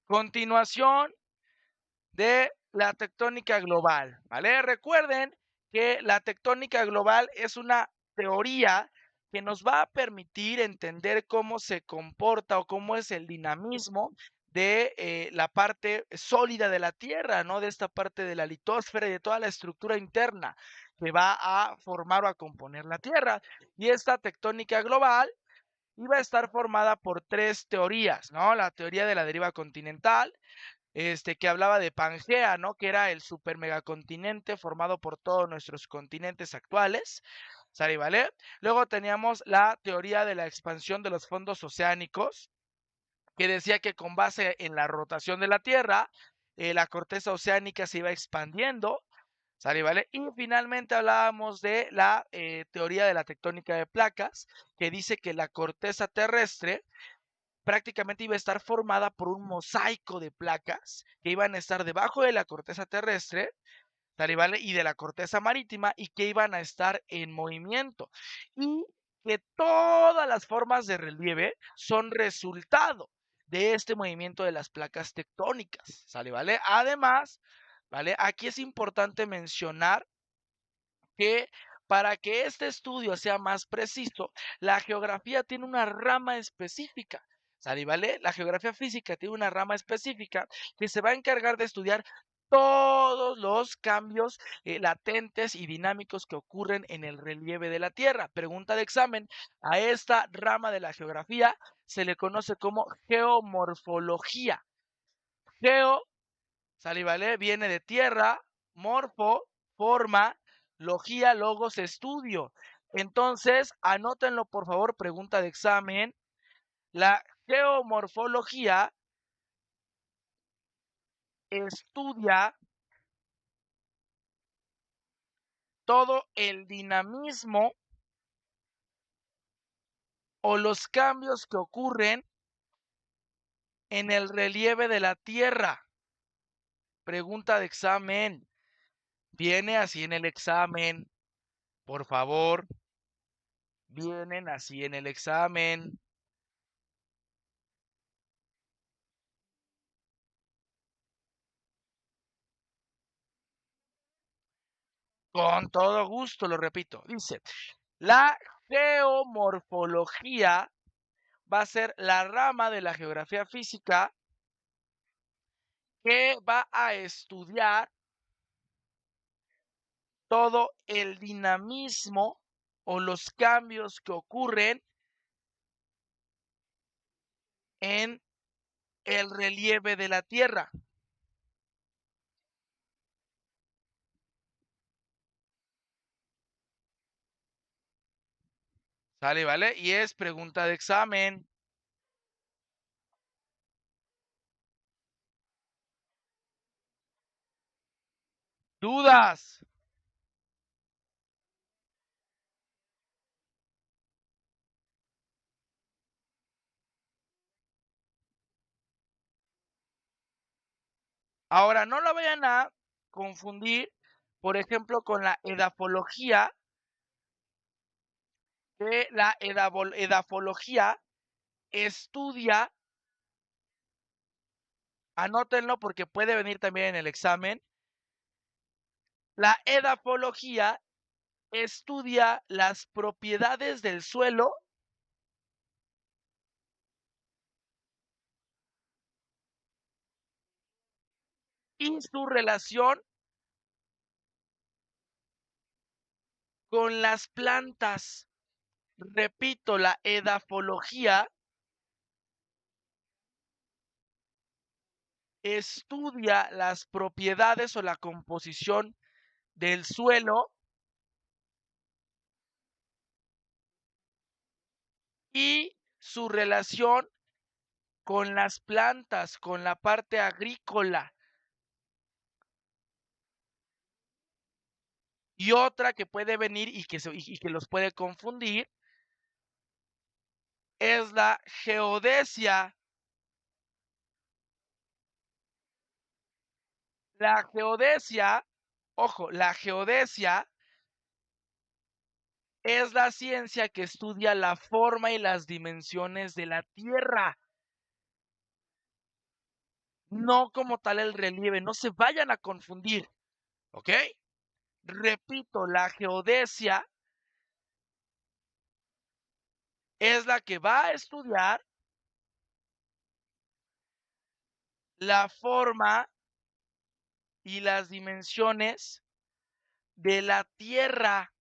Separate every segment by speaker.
Speaker 1: Continuación de la tectónica global, ¿vale? Recuerden que la tectónica global es una teoría que nos va a permitir entender cómo se comporta o cómo es el dinamismo de la parte sólida de la Tierra, ¿no? De esta parte de la litosfera y de toda la estructura interna que va a formar o a componer la Tierra. Y esta tectónica global iba a estar formada por tres teorías, ¿no? La teoría de la deriva continental, que hablaba de Pangea, ¿no? Que era el super megacontinente formado por todos nuestros continentes actuales. ¿Sale, vale? Luego teníamos la teoría de la expansión de los fondos oceánicos, que decía que con base en la rotación de la Tierra, la corteza oceánica se iba expandiendo. ¿Sale, vale? Y finalmente hablábamos de la teoría de la tectónica de placas, que dice que la corteza terrestre prácticamente iba a estar formada por un mosaico de placas que iban a estar debajo de la corteza terrestre, ¿vale? Y de la corteza marítima y que iban a estar en movimiento. Y que todas las formas de relieve son resultado de este movimiento de las placas tectónicas, ¿sale? ¿Vale? Además, ¿vale? Aquí es importante mencionar que para que este estudio sea más preciso, la geografía tiene una rama específica. ¿Sale? ¿Vale? La geografía física tiene una rama específica que se va a encargar de estudiar todos los cambios latentes y dinámicos que ocurren en el relieve de la Tierra. Pregunta de examen. A esta rama de la geografía se le conoce como geomorfología. Geo, ¿sale? ¿Vale? Viene de tierra, morfo, forma, logía, logos, estudio. Entonces, anótenlo por favor, pregunta de examen. La geomorfología estudia todo el dinamismo o los cambios que ocurren en el relieve de la Tierra. Pregunta de examen. Viene así en el examen. Por favor, vienen así en el examen. Con todo gusto, lo repito. Dice, la geomorfología va a ser la rama de la geografía física que va a estudiar todo el dinamismo o los cambios que ocurren en el relieve de la Tierra. ¿Sale, vale? Y es pregunta de examen. ¿Dudas? Ahora, no lo vayan a confundir, por ejemplo, con la edafología, que la edafología estudia, anótenlo porque puede venir también en el examen. La edafología estudia las propiedades del suelo y su relación con las plantas. Repito, la edafología estudia las propiedades o la composición del suelo y su relación con las plantas, con la parte agrícola. Y otra que puede venir y que los puede confundir es la geodesia. La geodesia, ojo, la geodesia es la ciencia que estudia la forma y las dimensiones de la Tierra. no como tal el relieve, no se vayan a confundir, ¿ok? Repito, la geodesia es la que va a estudiar la forma y las dimensiones de la Tierra.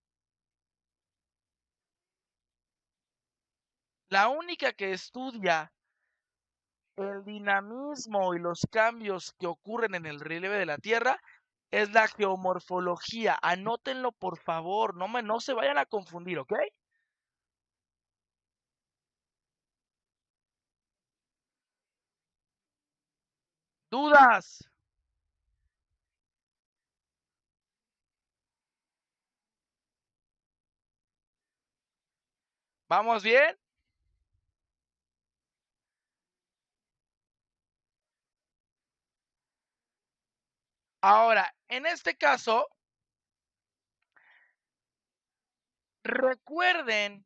Speaker 1: La única que estudia el dinamismo y los cambios que ocurren en el relieve de la Tierra es la geomorfología. Anótenlo, por favor, no se vayan a confundir, ¿ok? ¿Dudas? ¿Vamos bien? Ahora, en este caso, recuerden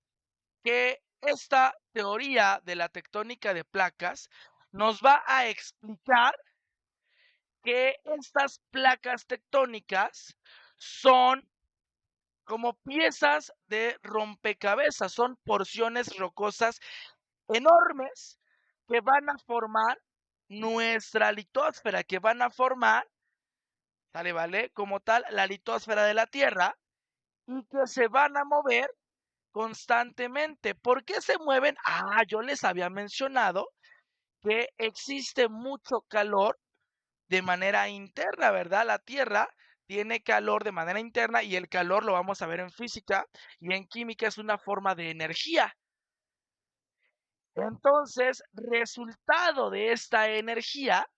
Speaker 1: que esta teoría de la tectónica de placas nos va a explicar que estas placas tectónicas son como piezas de rompecabezas, son porciones rocosas enormes que van a formar nuestra litosfera, que van a formar, ¿sale, vale? Como tal, la litosfera de la Tierra y que se van a mover constantemente. ¿Por qué se mueven? Ah, yo les había mencionado que existe mucho calor de manera interna, ¿verdad? La Tierra tiene calor de manera interna y el calor lo vamos a ver en física y en química es una forma de energía. Entonces, resultado de esta energía,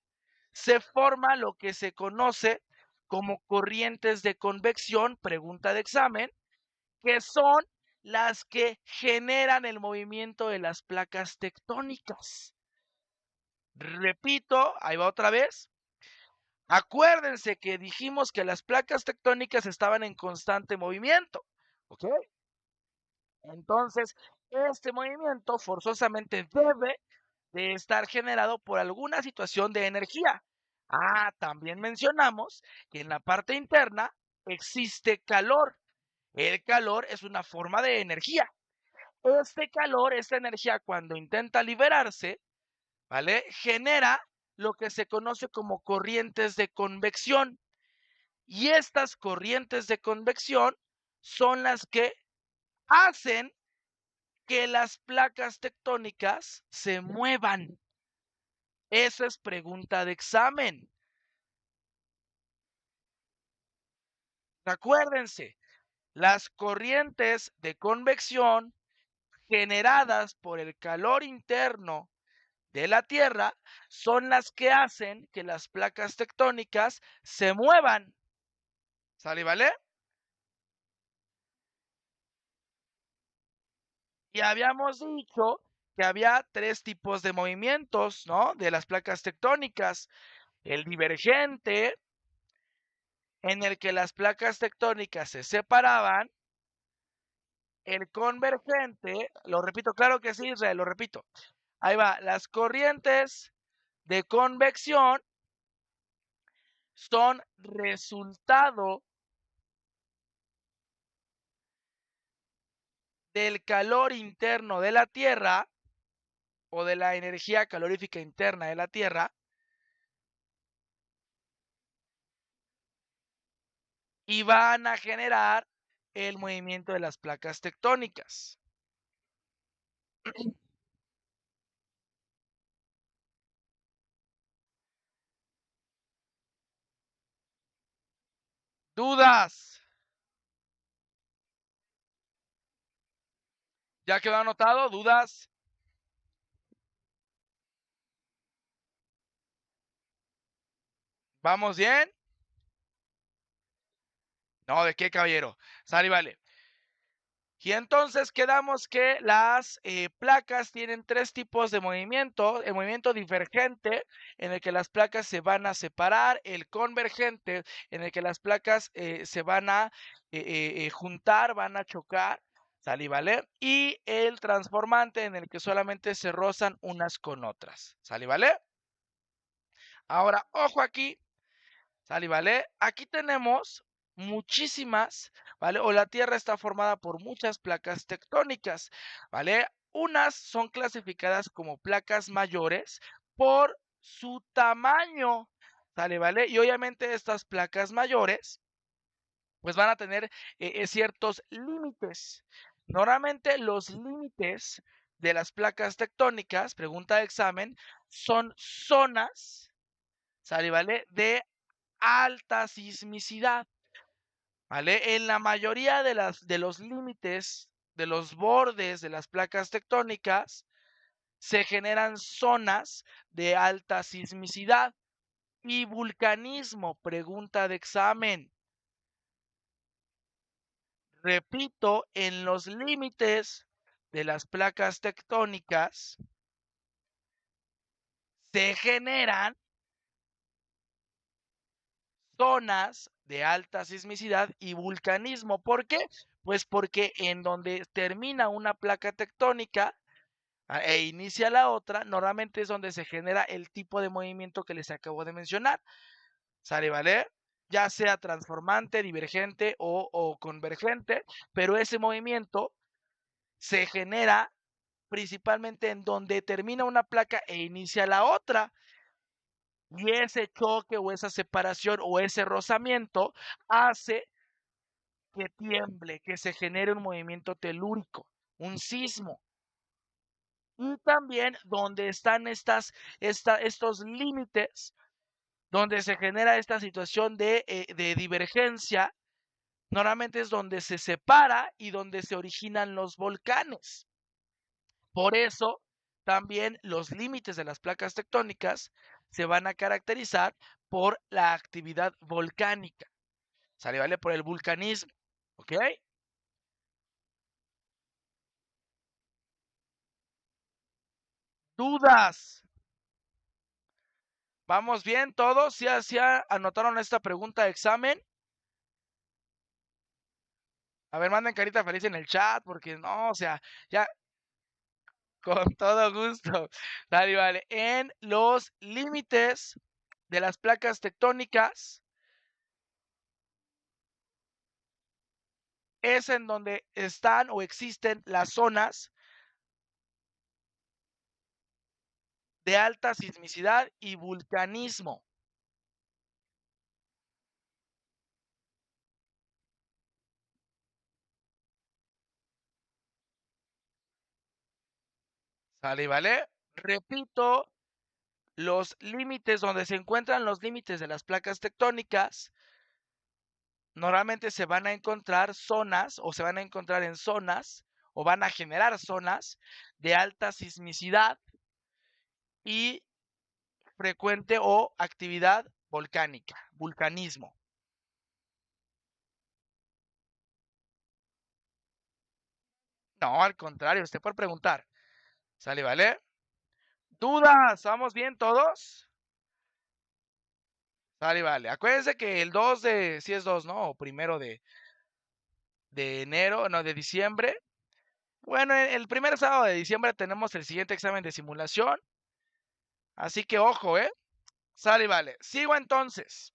Speaker 1: se forma lo que se conoce como corrientes de convección, pregunta de examen, que son las que generan el movimiento de las placas tectónicas. Repito, ahí va otra vez. Acuérdense que dijimos que las placas tectónicas estaban en constante movimiento, ¿ok? Entonces, este movimiento forzosamente debe de estar generado por alguna situación de energía. Ah, también mencionamos que en la parte interna existe calor. El calor es una forma de energía. Este calor, esta energía, cuando intenta liberarse, ¿vale? Genera lo que se conoce como corrientes de convección. Y estas corrientes de convección son las que hacen que las placas tectónicas se muevan. Eso es pregunta de examen. Acuérdense, las corrientes de convección generadas por el calor interno de la Tierra son las que hacen que las placas tectónicas se muevan. ¿Sale, vale? Y habíamos dicho que había tres tipos de movimientos, ¿no? De las placas tectónicas. El divergente, en el que las placas tectónicas se separaban. El convergente, lo repito, claro que sí, Israel, lo repito. Ahí va, las corrientes de convección son resultado del calor interno de la Tierra o de la energía calorífica interna de la Tierra y van a generar el movimiento de las placas tectónicas. ¿Dudas? ¿Ya quedó anotado? ¿Dudas? ¿Vamos bien? No, ¿de qué, caballero? Sale, vale. Y entonces quedamos que las placas tienen tres tipos de movimiento. El movimiento divergente, en el que las placas se van a separar. El convergente, en el que las placas se van a juntar, van a chocar. ¿Sale, vale? Y el transformante, en el que solamente se rozan unas con otras. ¿Sale, vale? Ahora, ojo aquí, ¿sale? ¿Vale? Aquí tenemos muchísimas, ¿vale? O la Tierra está formada por muchas placas tectónicas, ¿vale? Unas son clasificadas como placas mayores por su tamaño, ¿sale? ¿Vale? Y obviamente estas placas mayores pues van a tener ciertos límites. Normalmente los límites de las placas tectónicas, pregunta de examen, son zonas, ¿sale? ¿Vale? De alta sismicidad, ¿vale? En la mayoría de los límites, de los bordes de las placas tectónicas, se generan zonas de alta sismicidad y vulcanismo, pregunta de examen. Repito, en los límites de las placas tectónicas se generan zonas de alta sismicidad y vulcanismo. ¿Por qué? Pues porque en donde termina una placa tectónica e inicia la otra, normalmente es donde se genera el tipo de movimiento que les acabo de mencionar. ¿Sale, vale? Ya sea transformante, divergente o convergente, pero ese movimiento se genera principalmente en donde termina una placa e inicia la otra. Y ese choque o esa separación o ese rozamiento hace que tiemble, que se genere un movimiento telúrico, un sismo. Y también donde están estos límites, donde se genera esta situación de divergencia, normalmente es donde se separa y donde se originan los volcanes. Por eso, también los límites de las placas tectónicas se van a caracterizar por la actividad volcánica. ¿Sale? ¿Vale? Por el vulcanismo. ¿Ok? ¿Dudas? ¿Vamos bien todos? ¿Sí anotaron esta pregunta de examen? A ver, manden carita feliz en el chat, porque no, o sea, ya con todo gusto. Dale, vale. En los límites de las placas tectónicas es en donde están o existen las zonas de alta sismicidad y vulcanismo. ¿Sale, vale? Repito, los límites donde se encuentran los límites de las placas tectónicas, normalmente se van a encontrar zonas o se van a encontrar en zonas o van a generar zonas de alta sismicidad y frecuente o actividad volcánica, vulcanismo. No, al contrario, usted por preguntar. ¿Sale, vale? ¿Dudas? ¿Vamos bien todos? Sale, vale. Acuérdense que el 2 de, si es 2, ¿no? O primero de enero, no, de diciembre. Bueno, el primer sábado de diciembre tenemos el siguiente examen de simulación. Así que ojo, ¿eh? Sale, vale. Sigo entonces.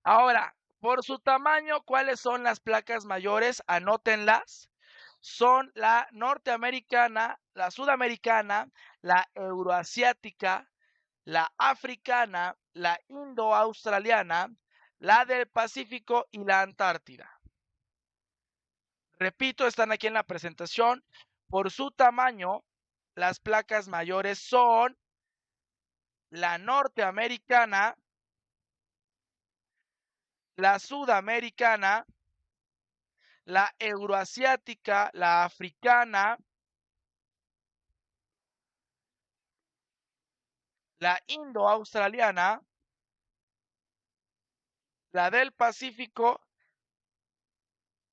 Speaker 1: Ahora, por su tamaño, ¿cuáles son las placas mayores? Anótenlas. Son la norteamericana, la sudamericana, la euroasiática, la africana, la indo-australiana, la del Pacífico y la Antártida. Repito, están aquí en la presentación. Por su tamaño, las placas mayores son la norteamericana, la sudamericana, la euroasiática, la africana, la indo-australiana, la del Pacífico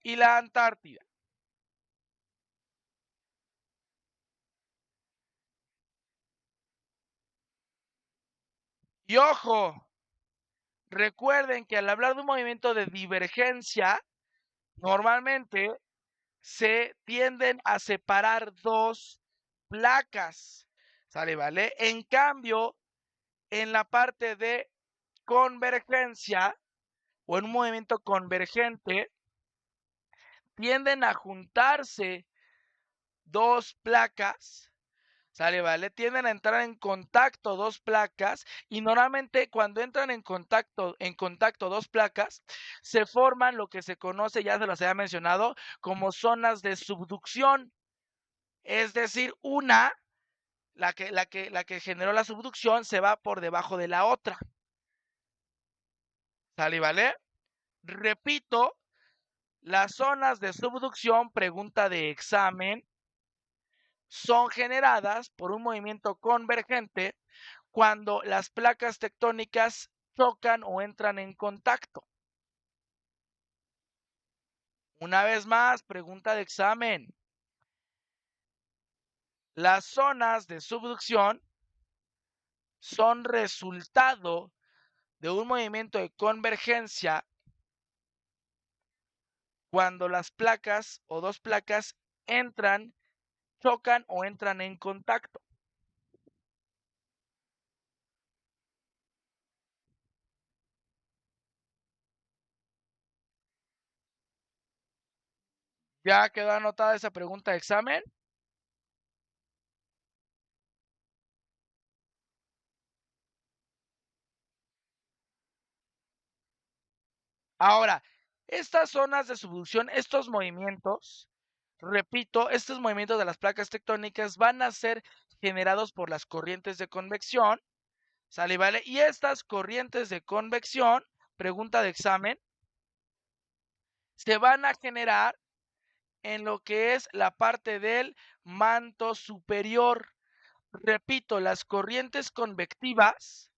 Speaker 1: y la Antártida. Y ojo, recuerden que al hablar de un movimiento de divergencia, normalmente se tienden a separar dos placas. ¿Sale, vale? En cambio, en la parte de convergencia o en un movimiento convergente, tienden a juntarse dos placas, ¿sale? ¿Vale? Tienden a entrar en contacto dos placas y normalmente cuando entran en contacto dos placas, se forman lo que se conoce, ya se los había mencionado, como zonas de subducción. Es decir, la que generó la subducción se va por debajo de la otra. ¿Sale? ¿Vale? Repito, las zonas de subducción, pregunta de examen, son generadas por un movimiento convergente cuando las placas tectónicas chocan o entran en contacto. Una vez más, pregunta de examen. Las zonas de subducción son resultado de un movimiento de convergencia cuando las placas o dos placas chocan o entran en contacto. ¿Ya quedó anotada esa pregunta de examen? Ahora, estas zonas de subducción, estos movimientos, repito, estos movimientos de las placas tectónicas van a ser generados por las corrientes de convección, ¿sale? ¿Vale? Y estas corrientes de convección, pregunta de examen, se van a generar en lo que es la parte del manto superior. Repito, las corrientes convectivas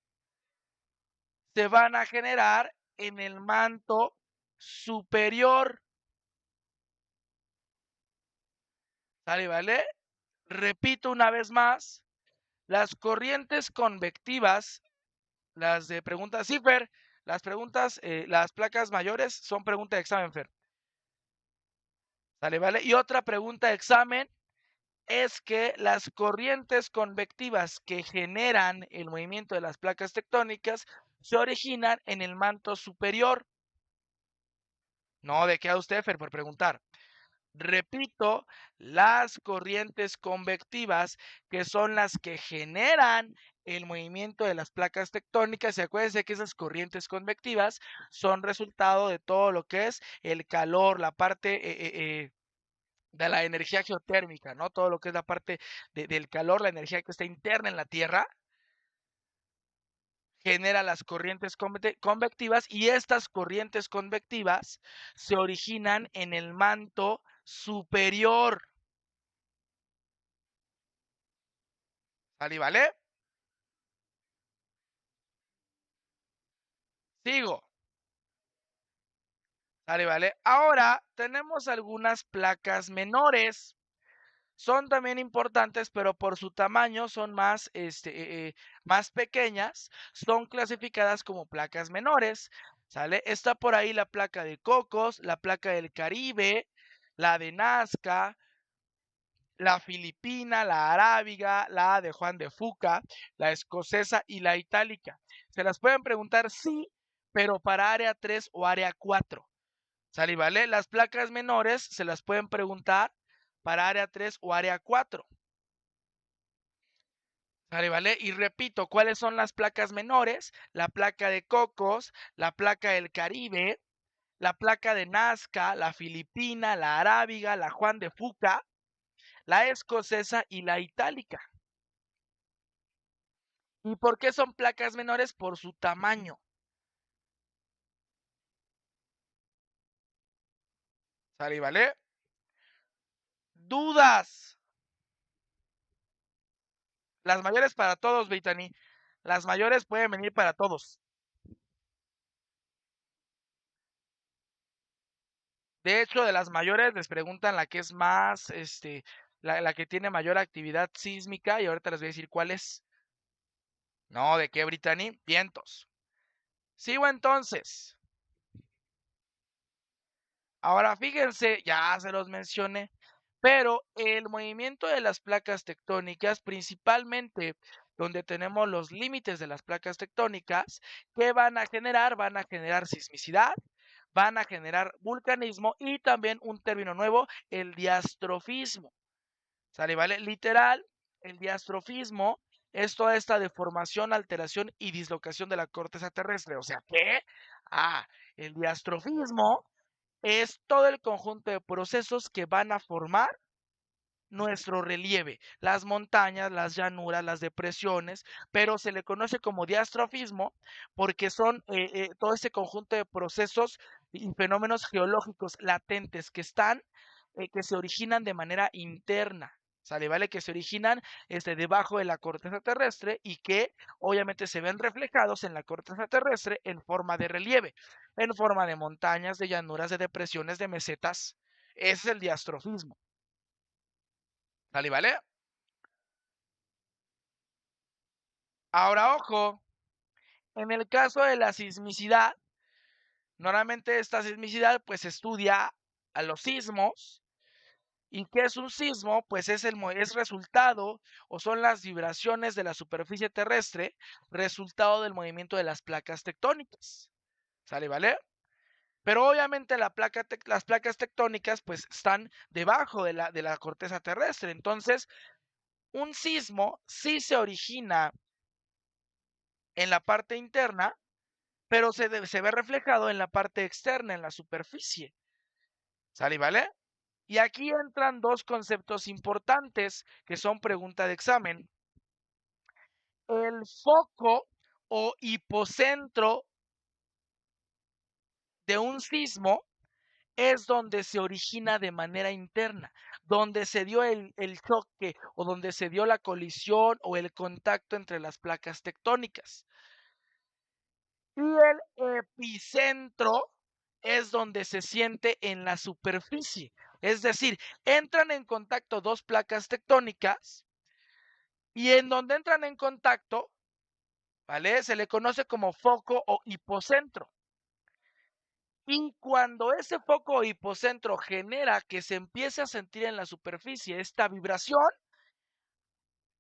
Speaker 1: se van a generar en el manto superior. ¿Sale? ¿Vale? Repito una vez más, las corrientes convectivas, las de preguntas, sí, Fer, las preguntas, las placas mayores son pregunta de examen, Fer. ¿Sale? ¿Vale? Y otra pregunta de examen es que las corrientes convectivas que generan el movimiento de las placas tectónicas se originan en el manto superior. No, ¿de qué a usted, Fer, por preguntar? Repito, las corrientes convectivas, que son las que generan el movimiento de las placas tectónicas, y acuérdense que esas corrientes convectivas son resultado de todo lo que es el calor, la parte de la energía geotérmica, ¿no? Todo lo que es la parte del calor, la energía que está interna en la Tierra, genera las corrientes convectivas y estas corrientes convectivas se originan en el manto superior. ¿Vale? ¿Vale? Sigo. ¿Vale? ¿Vale? Ahora tenemos algunas placas menores. Son también importantes, pero por su tamaño son más pequeñas. Son clasificadas como placas menores. ¿Sale? Está por ahí la placa de Cocos, la placa del Caribe, la de Nazca, la filipina, la arábiga, la de Juan de Fuca, la escocesa y la itálica. Se las pueden preguntar sí, pero para área 3 o área 4. ¿Sale? ¿Vale? Las placas menores se las pueden preguntar para área 3 o área 4. ¿Sale? ¿Vale? Y repito, ¿cuáles son las placas menores? La placa de Cocos, la placa del Caribe, la placa de Nazca, la filipina, la arábiga, la Juan de Fuca, la escocesa y la itálica. ¿Y por qué son placas menores? Por su tamaño. ¿Sale? ¿Vale? Dudas. Las mayores para todos, Beitani. Las mayores pueden venir para todos. De hecho, de las mayores les preguntan la que es más, la que tiene mayor actividad sísmica y ahorita les voy a decir cuál es. No, ¿de qué, Brittany? Vientos. Sigo entonces. Ahora fíjense, ya se los mencioné, pero el movimiento de las placas tectónicas principalmente donde tenemos los límites de las placas tectónicas, que van a generar? Van a generar sismicidad, van a generar vulcanismo y también un término nuevo, el diastrofismo. ¿Sale? ¿Vale? Literal, el diastrofismo es toda esta deformación, alteración y dislocación de la corteza terrestre. O sea, ¿qué? Ah, el diastrofismo es todo el conjunto de procesos que van a formar nuestro relieve, las montañas, las llanuras, las depresiones, pero se le conoce como diastrofismo porque son todo ese conjunto de procesos y fenómenos geológicos latentes que están, que se originan de manera interna. ¿Sale? ¿Vale? Que se originan debajo de la corteza terrestre y que obviamente se ven reflejados en la corteza terrestre en forma de relieve, en forma de montañas, de llanuras, de depresiones, de mesetas. Ese es el diastrofismo. ¿Sale? ¿Vale? Ahora, ojo, en el caso de la sismicidad, normalmente esta sismicidad pues estudia a los sismos. ¿Y qué es un sismo? Pues es resultado o son las vibraciones de la superficie terrestre, resultado del movimiento de las placas tectónicas. ¿Sale, vale? Pero obviamente las placas tectónicas pues están debajo de la corteza terrestre. Entonces, un sismo sí se origina en la parte interna, pero se ve reflejado en la parte externa, en la superficie. ¿Sale, vale? Y aquí entran dos conceptos importantes que son pregunta de examen. El foco o hipocentro de un sismo es donde se origina de manera interna, donde se dio el choque o donde se dio la colisión o el contacto entre las placas tectónicas. Y el epicentro es donde se siente en la superficie. Es decir, entran en contacto dos placas tectónicas y en donde entran en contacto, ¿vale? Se le conoce como foco o hipocentro. Y cuando ese foco o hipocentro genera que se empiece a sentir en la superficie esta vibración,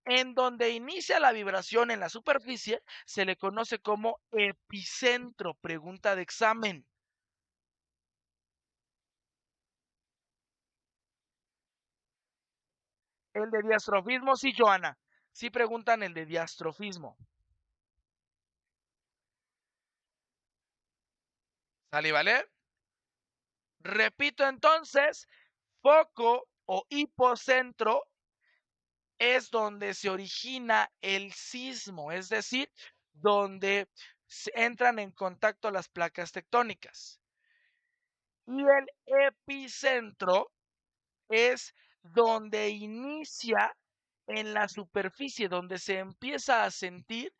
Speaker 1: en donde inicia la vibración en la superficie, se le conoce como epicentro. Pregunta de examen. El de diastrofismo, sí, Joana. Sí preguntan el de diastrofismo. ¿Sale, vale? Repito entonces, foco o hipocentro es donde se origina el sismo, es decir, donde entran en contacto las placas tectónicas. Y el epicentro es donde inicia en la superficie, donde se empieza a sentir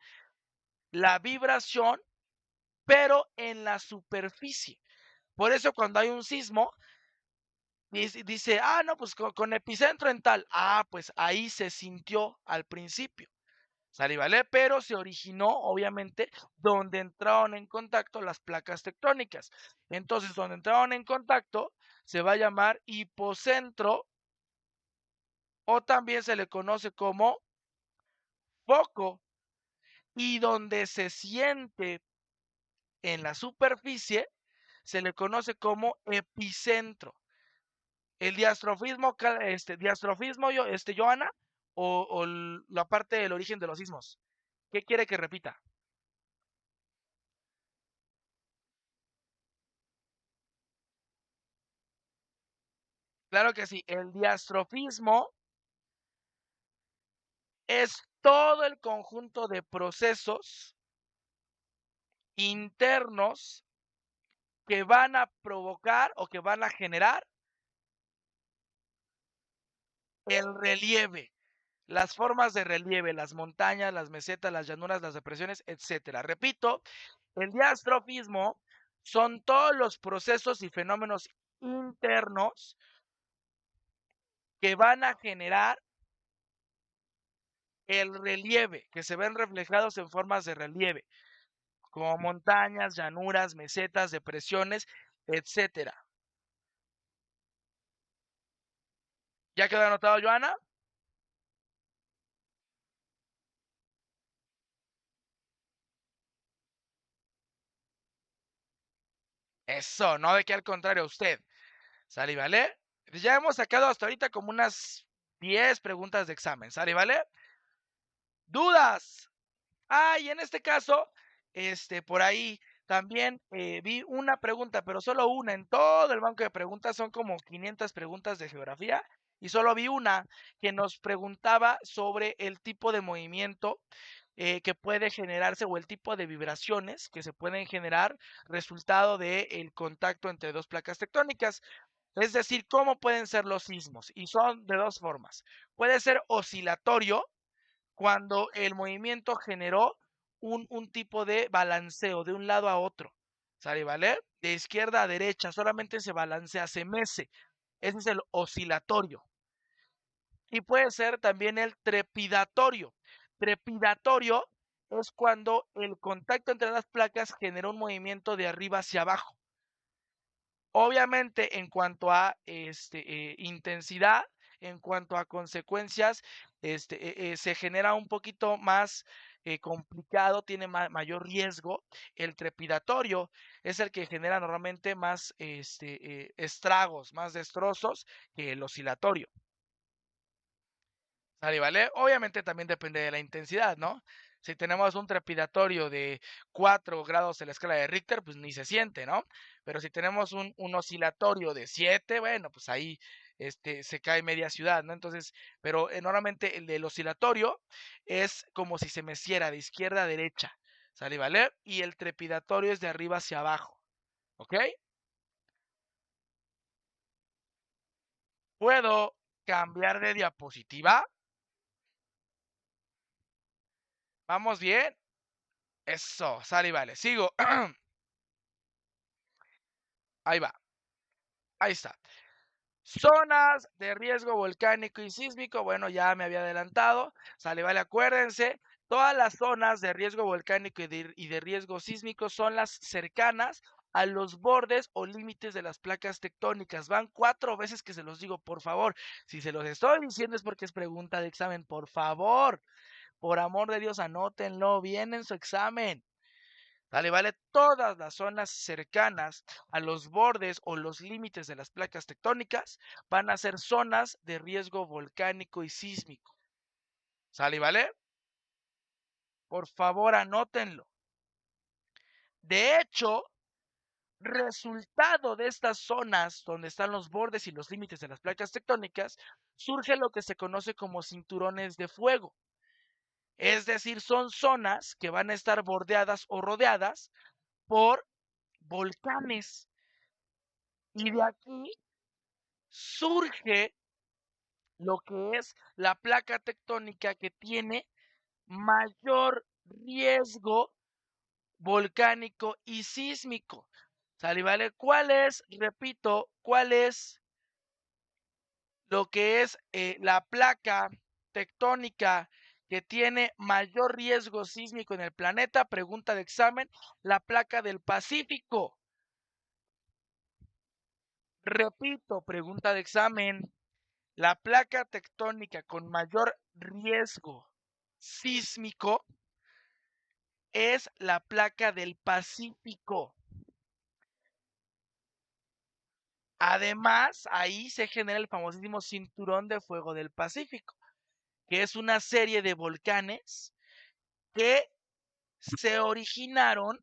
Speaker 1: la vibración, pero en la superficie. Por eso cuando hay un sismo, dice, no, pues con epicentro en tal. Pues ahí se sintió al principio. ¿Sale, vale? Pero se originó, obviamente, donde entraron en contacto las placas tectónicas. Entonces, donde entraron en contacto, se va a llamar hipocentro o también se le conoce como foco. Y donde se siente en la superficie, se le conoce como epicentro. El diastrofismo, diastrofismo, Joana, o la parte del origen de los sismos. ¿Qué quiere que repita? Claro que sí, el diastrofismo es todo el conjunto de procesos internos que van a provocar o que van a generar el relieve, las formas de relieve, las montañas, las mesetas, las llanuras, las depresiones, etcétera. Repito, el diastrofismo son todos los procesos y fenómenos internos que van a generar el relieve, que se ven reflejados en formas de relieve, como montañas, llanuras, mesetas, depresiones, etcétera. ¿Ya quedó anotado, Joana? Eso, no de que al contrario, usted. ¿Sale y vale? Ya hemos sacado hasta ahorita como unas 10 preguntas de examen, ¿sale y vale? ¿Dudas? Y en este caso, por ahí también vi una pregunta, pero solo una. En todo el banco de preguntas son como 500 preguntas de geografía y solo vi una que nos preguntaba sobre el tipo de movimiento que puede generarse o el tipo de vibraciones que se pueden generar resultado del contacto entre dos placas tectónicas. Es decir, cómo pueden ser los sismos. Y son de dos formas. Puede ser oscilatorio, cuando el movimiento generó un tipo de balanceo de un lado a otro. ¿Sale, vale? De izquierda a derecha, solamente se balancea, se mece. Ese es el oscilatorio. Y puede ser también el trepidatorio. Trepidatorio es cuando el contacto entre las placas genera un movimiento de arriba hacia abajo. Obviamente, en cuanto a intensidad, en cuanto a consecuencias, se genera un poquito más complicado, tiene mayor riesgo. El trepidatorio es el que genera normalmente más estragos, más destrozos que el oscilatorio. ¿Sale, vale? Obviamente también depende de la intensidad, ¿no? Si tenemos un trepidatorio de 4 grados en la escala de Richter, pues ni se siente, ¿no? Pero si tenemos un oscilatorio de 7, bueno, pues ahí se cae media ciudad, ¿no? Entonces, pero normalmente el del oscilatorio es como si se meciera de izquierda a derecha, ¿sale, vale? Y el trepidatorio es de arriba hacia abajo, ¿ok? ¿Puedo cambiar de diapositiva? ¿Vamos bien? Eso, sale y vale. Sigo. Ahí va. Ahí está. Zonas de riesgo volcánico y sísmico. Bueno, ya me había adelantado. Sale, vale, acuérdense. Todas las zonas de riesgo volcánico y de riesgo sísmico son las cercanas a los bordes o límites de las placas tectónicas. Van 4 veces que se los digo, por favor. Si se los estoy diciendo es porque es pregunta de examen. Por favor, por amor de Dios, anótenlo bien en su examen. Dale, vale, todas las zonas cercanas a los bordes o los límites de las placas tectónicas van a ser zonas de riesgo volcánico y sísmico. ¿Sale, vale? Por favor, anótenlo. De hecho, resultado de estas zonas donde están los bordes y los límites de las placas tectónicas, surge lo que se conoce como cinturones de fuego. Es decir, son zonas que van a estar bordeadas o rodeadas por volcanes. Y de aquí surge lo que es la placa tectónica que tiene mayor riesgo volcánico y sísmico. ¿Sale, vale? ¿Cuál es, repito, cuál es lo que es la placa tectónica que tiene mayor riesgo sísmico en el planeta? Pregunta de examen, la placa del Pacífico. Repito, pregunta de examen, la placa tectónica con mayor riesgo sísmico es la placa del Pacífico. Además, ahí se genera el famosísimo cinturón de fuego del Pacífico, que es una serie de volcanes que se originaron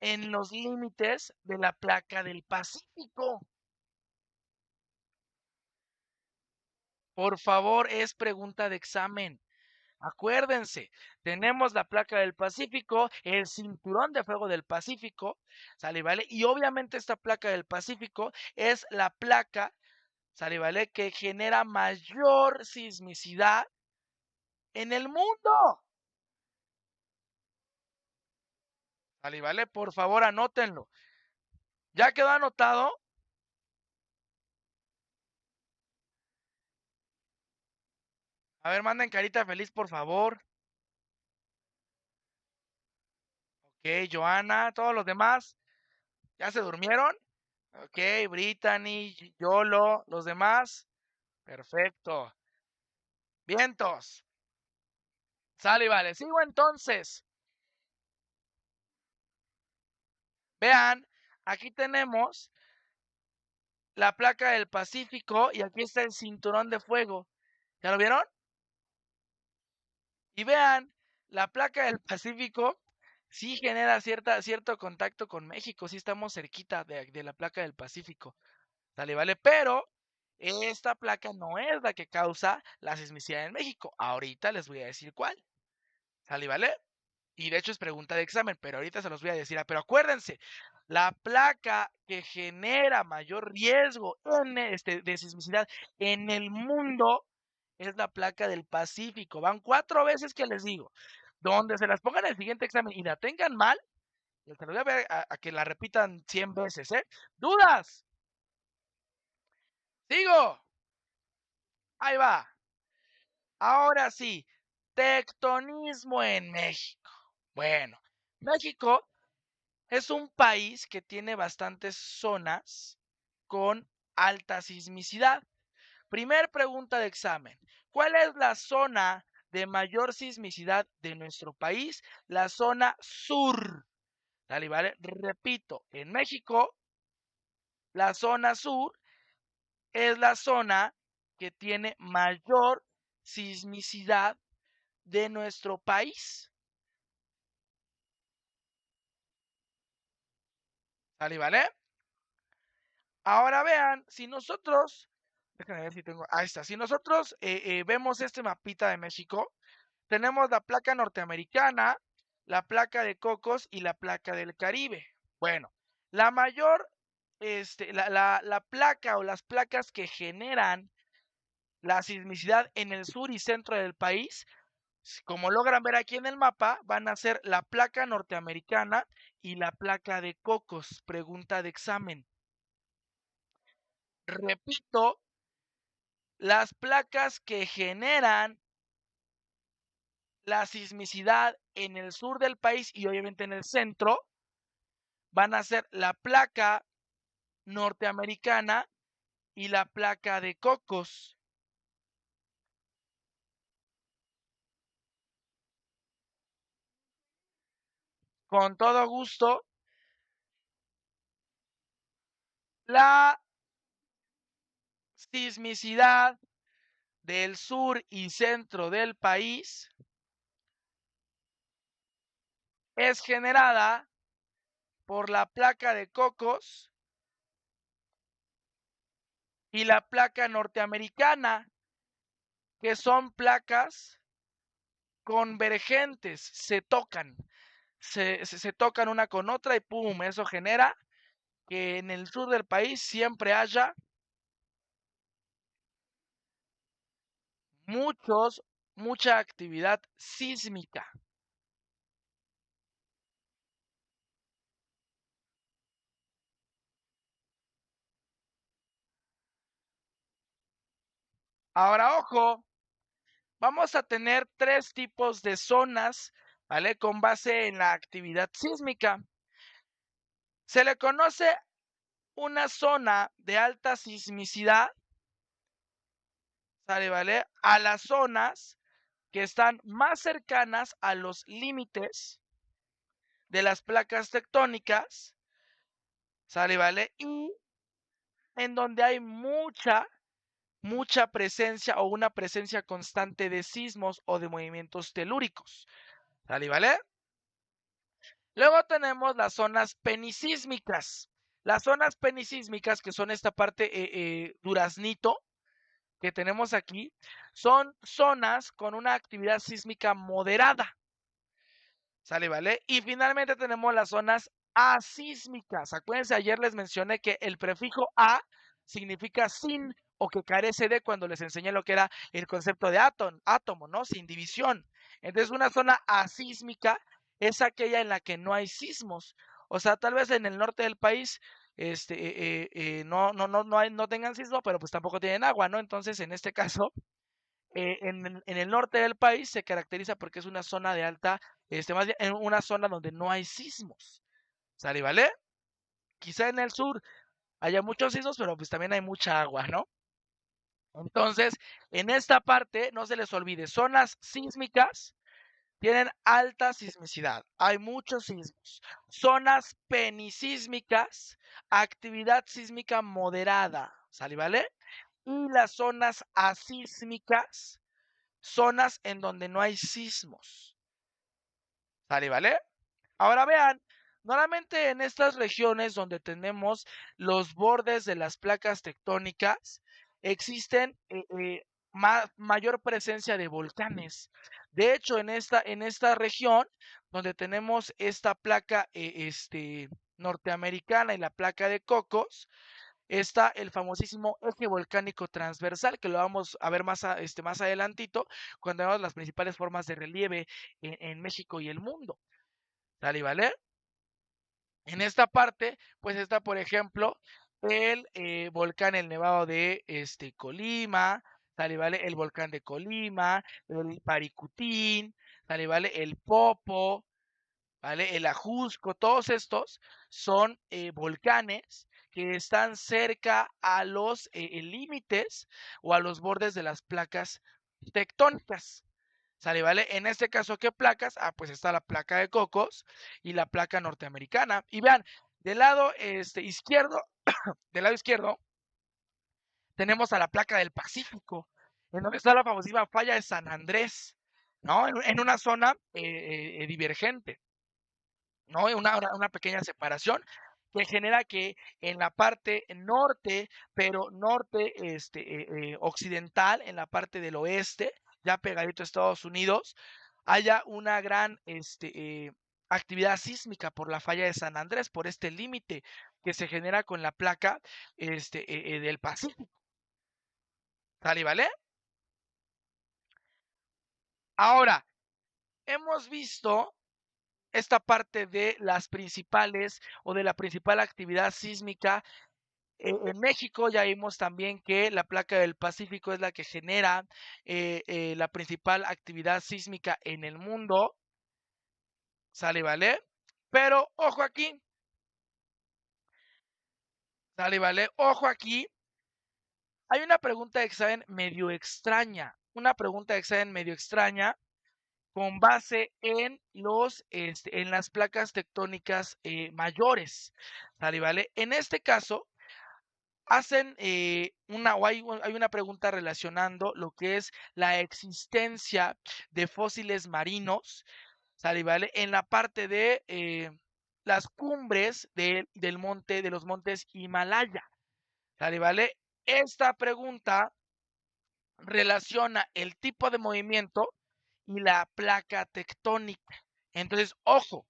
Speaker 1: en los límites de la placa del Pacífico. Por favor, es pregunta de examen. Acuérdense, tenemos la placa del Pacífico, el cinturón de fuego del Pacífico, ¿sale, vale? Y obviamente esta placa del Pacífico es la placa, ¿sale, vale? Que genera mayor sismicidad en el mundo. ¿Sale, vale? Por favor, anótenlo. ¿Ya quedó anotado? A ver, manden carita feliz, por favor. Ok, Joana, todos los demás, ¿ya se durmieron? Ok, Brittany, Yolo, los demás. Perfecto. Vientos. Sale y vale. Sigo entonces. Vean, aquí tenemos la placa del Pacífico y aquí está el cinturón de fuego. ¿Ya lo vieron? Y vean, la placa del Pacífico sí genera cierto contacto con México, sí estamos cerquita de la placa del Pacífico, ¿sale? ¿Vale? Pero esta placa no es la que causa la sismicidad en México. Ahorita les voy a decir cuál, ¿sale? ¿Vale? Y de hecho es pregunta de examen, pero ahorita se los voy a decir. Pero acuérdense, la placa que genera mayor riesgo de sismicidad en el mundo es la placa del Pacífico. Van 4 veces que les digo. Donde se las pongan en el siguiente examen y la tengan mal, les voy a ver a que la repitan 100 veces, ¿eh? ¿Dudas? Sigo. Ahí va. Ahora sí, tectonismo en México. Bueno, México es un país que tiene bastantes zonas con alta sismicidad. Primer pregunta de examen. ¿Cuál es la zona de mayor sismicidad de nuestro país? La zona sur. Dale, ¿vale? Repito, en México, la zona sur es la zona que tiene mayor sismicidad de nuestro país. ¿Sale, vale? Ahora vean, si nosotros, déjenme ver si tengo, ahí está, si nosotros vemos este mapita de México, tenemos la placa norteamericana, la placa de Cocos y la placa del Caribe. Bueno, la mayor, la placa o las placas que generan la sismicidad en el sur y centro del país, como logran ver aquí en el mapa, van a ser la placa norteamericana y la placa de Cocos. Pregunta de examen. Repito, las placas que generan la sismicidad en el sur del país y obviamente en el centro van a ser la placa norteamericana y la placa de Cocos. Con todo gusto, la sismicidad del sur y centro del país es generada por la placa de Cocos y la placa norteamericana, que son placas convergentes, se tocan, se tocan una con otra y pum, eso genera que en el sur del país siempre haya mucha actividad sísmica. Ahora, ojo, vamos a tener 3 tipos de zonas, ¿vale? Con base en la actividad sísmica. Se le conoce una zona de alta sismicidad, ¿sale, vale? A las zonas que están más cercanas a los límites de las placas tectónicas, ¿sale, vale? Y en donde hay mucha presencia o una presencia constante de sismos o de movimientos telúricos, ¿sale, vale? Luego tenemos las zonas penisísmicas. Las zonas penisísmicas, que son esta parte duraznito que tenemos aquí, son zonas con una actividad sísmica moderada. ¿Sale, vale? Y finalmente tenemos las zonas asísmicas. Acuérdense, ayer les mencioné que el prefijo a significa sin o que carece de cuando les enseñé lo que era el concepto de átomo, ¿no? Sin división. Entonces, una zona asísmica es aquella en la que no hay sismos. O sea, tal vez en el norte del país no tengan sismo, pero pues tampoco tienen agua, ¿no? Entonces, en este caso, en el norte del país se caracteriza porque es una zona de alta, más bien en una zona donde no hay sismos. ¿Sale, vale? Quizá en el sur haya muchos sismos, pero pues también hay mucha agua, ¿no? Entonces, en esta parte, no se les olvide, zonas sísmicas tienen alta sismicidad, hay muchos sismos. Zonas penisísmicas, actividad sísmica moderada, ¿sale, vale? Y las zonas asísmicas, zonas en donde no hay sismos, ¿sale, vale? Ahora vean, normalmente en estas regiones donde tenemos los bordes de las placas tectónicas, existen mayor presencia de volcanes. De hecho, en esta región donde tenemos esta placa norteamericana y la placa de Cocos, está el famosísimo eje volcánico transversal, que lo vamos a ver más adelantito, cuando veamos las principales formas de relieve en México y el mundo. ¿Sale, vale? En esta parte, pues está, por ejemplo, el volcán El Nevado de Colima, ¿sale, vale? El volcán de Colima, el Paricutín, ¿sale, vale? El Popo, ¿vale? El Ajusco, todos estos son volcanes que están cerca a los límites o a los bordes de las placas tectónicas. ¿Sale, vale? En este caso, ¿qué placas? Ah, pues está la placa de Cocos y la placa norteamericana. Y vean, del lado izquierdo, del lado izquierdo, tenemos a la placa del Pacífico, en donde está la famosísima falla de San Andrés, ¿no? En una zona divergente, ¿no? Una pequeña separación que genera que en la parte norte, pero norte occidental, en la parte del oeste, ya pegadito a Estados Unidos, haya una gran actividad sísmica por la falla de San Andrés, por este límite que se genera con la placa del Pacífico. ¿Sale, vale? Ahora, hemos visto esta parte de las principales o de la principal actividad sísmica. En México ya vimos también que la placa del Pacífico es la que genera la principal actividad sísmica en el mundo. ¿Sale, vale? Pero ojo aquí, ¿sale, vale? Ojo aquí. Hay una pregunta de examen medio extraña. Una pregunta de examen medio extraña con base en las placas tectónicas mayores. ¿Sale, vale? En este caso, hacen hay una pregunta relacionando lo que es la existencia de fósiles marinos, ¿sale, vale? En la parte de las cumbres de los montes Himalaya, ¿sale, vale? Esta pregunta relaciona el tipo de movimiento y la placa tectónica. Entonces, ojo,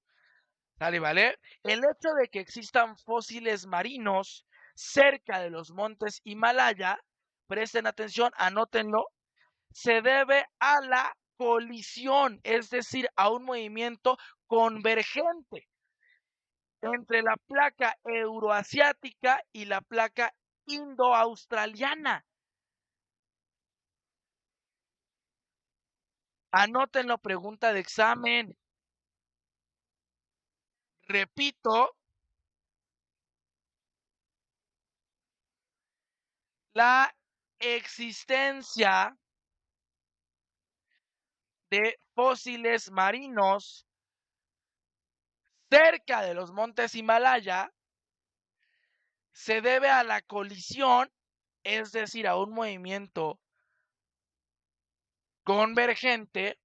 Speaker 1: ¿sale, vale? El hecho de que existan fósiles marinos cerca de los montes Himalaya, presten atención, anótenlo, se debe a la colisión, es decir, a un movimiento convergente entre la placa euroasiática y la placa indoaustraliana. Anótenlo, pregunta de examen. Repito, la existencia de fósiles marinos cerca de los montes Himalaya se debe a la colisión, es decir, a un movimiento convergente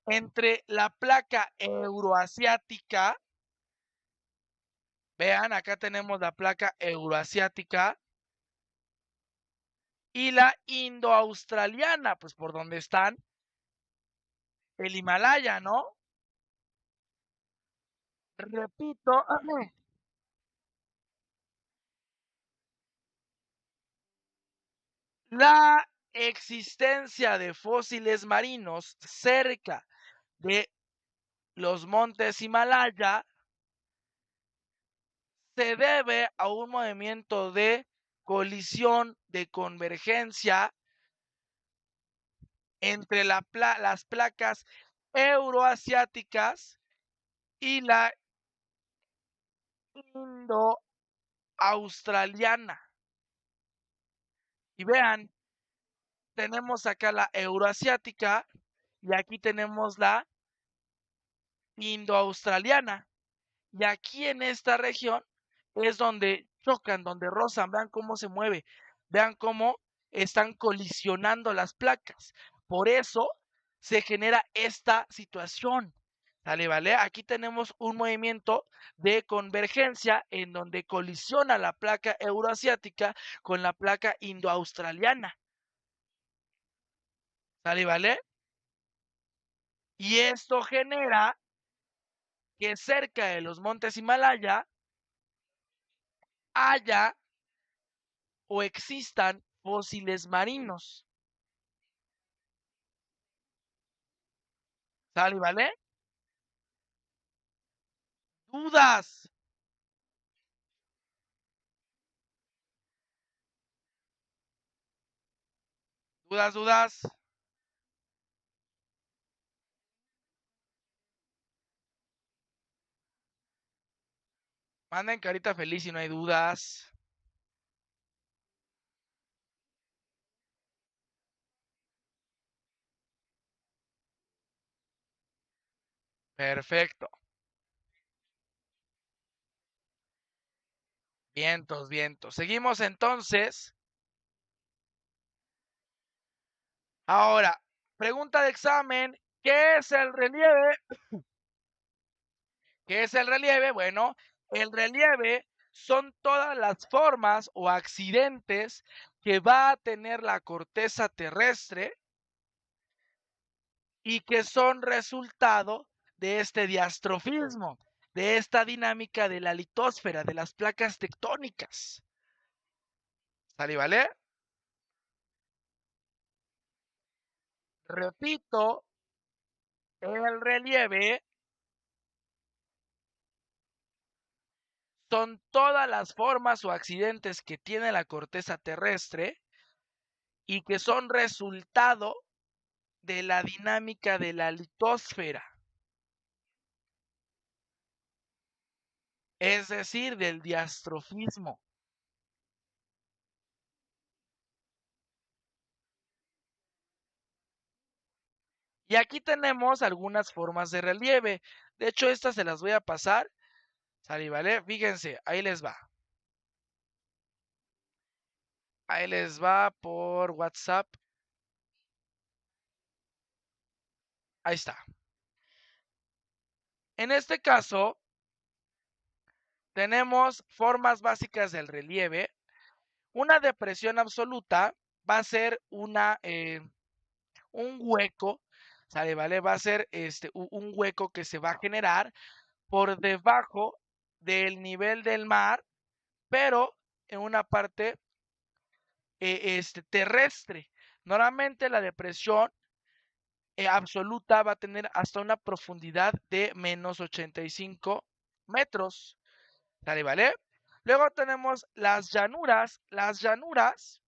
Speaker 1: entre la placa euroasiática, vean, acá tenemos la placa euroasiática, y la indoaustraliana, pues por donde están el Himalaya, ¿no? Repito, la existencia de fósiles marinos cerca de los montes Himalaya se debe a un movimiento de colisión, de convergencia entre las placas euroasiáticas y la indoaustraliana. Y vean, tenemos acá la euroasiática y aquí tenemos la indoaustraliana. Y aquí en esta región es donde chocan, donde rozan, vean cómo se mueve, vean cómo están colisionando las placas. Por eso se genera esta situación. ¿Sale, vale? Aquí tenemos un movimiento de convergencia en donde colisiona la placa euroasiática con la placa indoaustraliana. ¿Sale, vale? Y esto genera que cerca de los montes Himalaya haya o existan fósiles marinos. ¿Sale, vale? ¿Dudas? ¿Dudas, dudas? Manden carita feliz si no hay dudas. Perfecto. Vientos, vientos. Seguimos entonces. Ahora, pregunta de examen. ¿Qué es el relieve? ¿Qué es el relieve? Bueno, el relieve son todas las formas o accidentes que va a tener la corteza terrestre y que son resultado de este diastrofismo, de esta dinámica de la litosfera, de las placas tectónicas. ¿Sale, vale? Repito, el relieve son todas las formas o accidentes que tiene la corteza terrestre y que son resultado de la dinámica de la litosfera, es decir, del diastrofismo. Y aquí tenemos algunas formas de relieve. De hecho, estas se las voy a pasar. ¿Sale, vale? Fíjense, ahí les va. Ahí les va por WhatsApp. Ahí está. En este caso, tenemos formas básicas del relieve. Una depresión absoluta va a ser un hueco, ¿sale, vale? Va a ser un hueco que se va a generar por debajo del nivel del mar, pero en una parte terrestre. Normalmente la depresión absoluta va a tener hasta una profundidad de menos 85 metros. ¿Sale, vale? Luego tenemos las llanuras. Las llanuras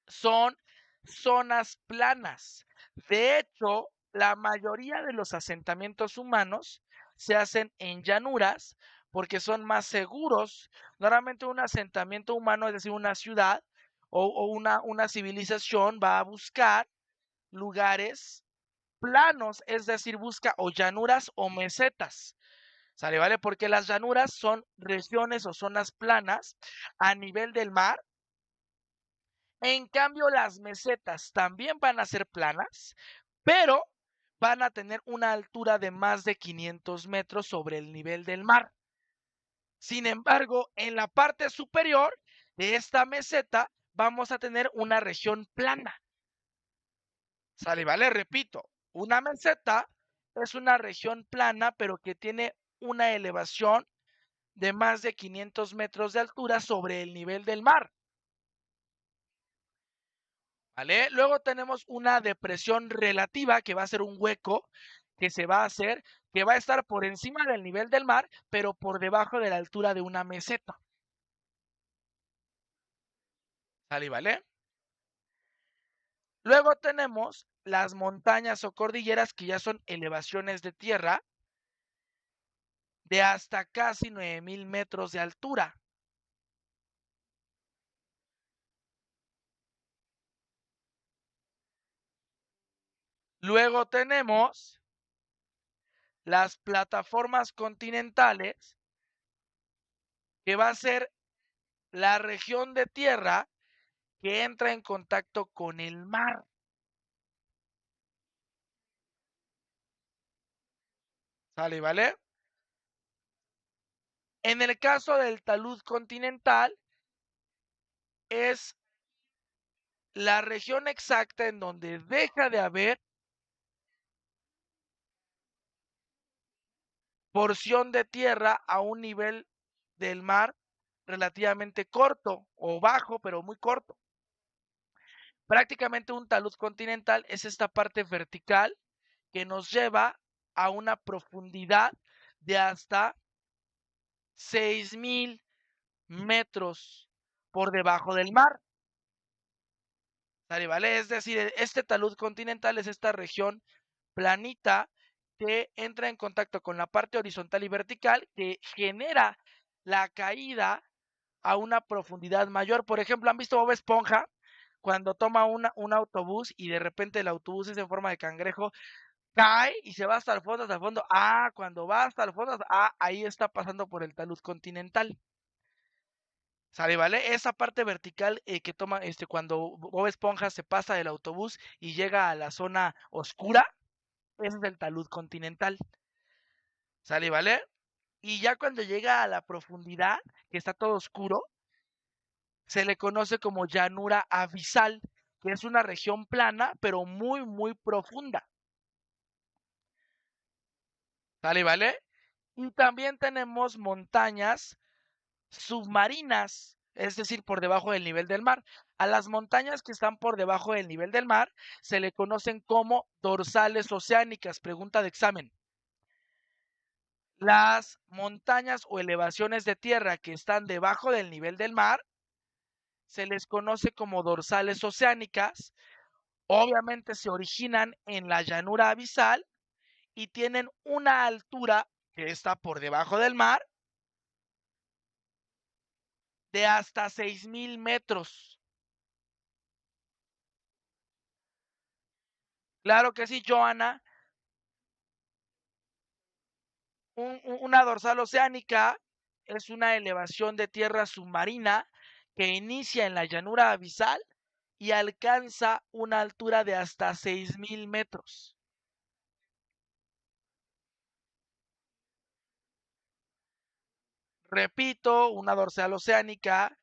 Speaker 1: son zonas planas. De hecho, la mayoría de los asentamientos humanos se hacen en llanuras porque son más seguros. Normalmente un asentamiento humano, es decir, una ciudad o una civilización va a buscar lugares planos, es decir, busca o llanuras o mesetas. ¿Sale, vale? Porque las llanuras son regiones o zonas planas a nivel del mar. En cambio, las mesetas también van a ser planas, pero van a tener una altura de más de 500 metros sobre el nivel del mar. Sin embargo, en la parte superior de esta meseta vamos a tener una región plana. ¿Sale, vale? Repito, una meseta es una región plana, pero que tiene una elevación de más de 500 metros de altura sobre el nivel del mar. ¿Vale? Luego tenemos una depresión relativa, que va a ser un hueco que se va a hacer, que va a estar por encima del nivel del mar, pero por debajo de la altura de una meseta. ¿Sale, vale? Luego tenemos las montañas o cordilleras, que ya son elevaciones de tierra de hasta casi 9000 metros de altura. Luego tenemos las plataformas continentales, que va a ser la región de tierra que entra en contacto con el mar. ¿Sale, vale? En el caso del talud continental, es la región exacta en donde deja de haber porción de tierra a un nivel del mar relativamente corto o bajo, pero muy corto. Prácticamente un talud continental es esta parte vertical que nos lleva a una profundidad de hasta 6,000 metros por debajo del mar. ¿Sale, vale? Es decir, este talud continental es esta región planita que entra en contacto con la parte horizontal y vertical que genera la caída a una profundidad mayor. Por ejemplo, ¿han visto Bob Esponja? Cuando toma un autobús y de repente el autobús es en forma de cangrejo, cae y se va hasta el fondo, hasta el fondo. Ah, cuando va hasta el fondo, ahí está pasando por el talud continental. ¿Sale, vale? Esa parte vertical que toma cuando Bob Esponja se pasa del autobús y llega a la zona oscura, ese es el talud continental. ¿Sale, vale? Y ya cuando llega a la profundidad, que está todo oscuro, se le conoce como llanura abisal, que es una región plana, pero muy, muy profunda. ¿Sale, vale? Y también tenemos montañas submarinas, es decir, por debajo del nivel del mar. A las montañas que están por debajo del nivel del mar se le conocen como dorsales oceánicas. Pregunta de examen. Las montañas o elevaciones de tierra que están debajo del nivel del mar se les conoce como dorsales oceánicas. Obviamente se originan en la llanura abisal y tienen una altura que está por debajo del mar de hasta 6,000 metros. Claro que sí, Joana. Una dorsal oceánica es una elevación de tierra submarina que inicia en la llanura abisal y alcanza una altura de hasta 6,000 metros. Repito, una dorsal oceánica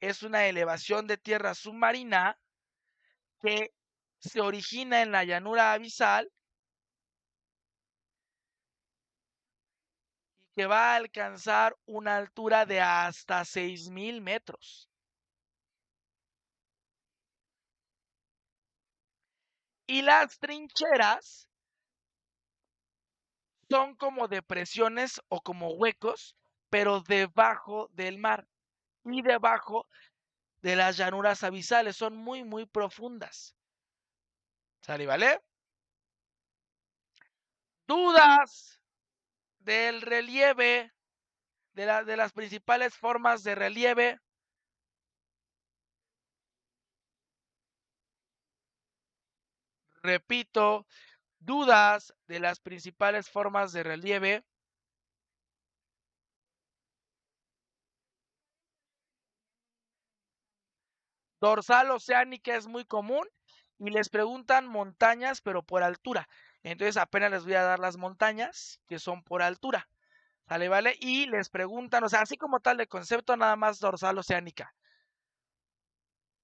Speaker 1: es una elevación de tierra submarina que se origina en la llanura abisal y que va a alcanzar una altura de hasta 6,000 metros. Y las trincheras son como depresiones o como huecos, pero debajo del mar y debajo de las llanuras abisales. Son muy, muy profundas. ¿Sale, vale? ¿Dudas del relieve, de las principales formas de relieve? Repito, dudas de las principales formas de relieve. Dorsal oceánica es muy común y les preguntan montañas, pero por altura. Entonces apenas les voy a dar las montañas que son por altura. ¿Sale, vale? Y les preguntan, o sea, así como tal de concepto, nada más dorsal oceánica.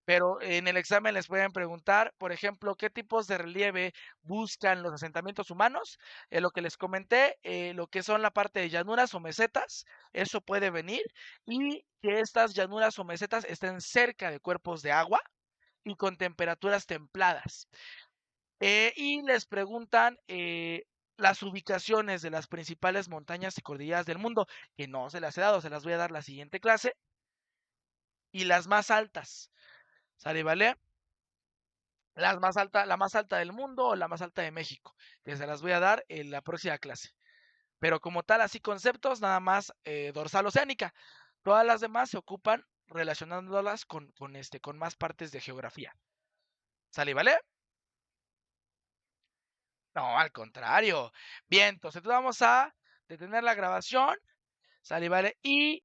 Speaker 1: Pero en el examen les pueden preguntar, por ejemplo, qué tipos de relieve buscan los asentamientos humanos. Lo que les comenté, lo que son la parte de llanuras o mesetas, eso puede venir. Y que estas llanuras o mesetas estén cerca de cuerpos de agua y con temperaturas templadas. Y les preguntan las ubicaciones de las principales montañas y cordilleras del mundo, que no se las he dado, se las voy a dar la siguiente clase. Y las más altas, ¿sale, vale? La más alta del mundo o la más alta de México, que se las voy a dar en la próxima clase. Pero como tal, así conceptos, nada más dorsal oceánica. Todas las demás se ocupan relacionándolas con más partes de geografía. ¿Sale, vale? No, al contrario. Bien, entonces vamos a detener la grabación, ¿sale? Y vale. Y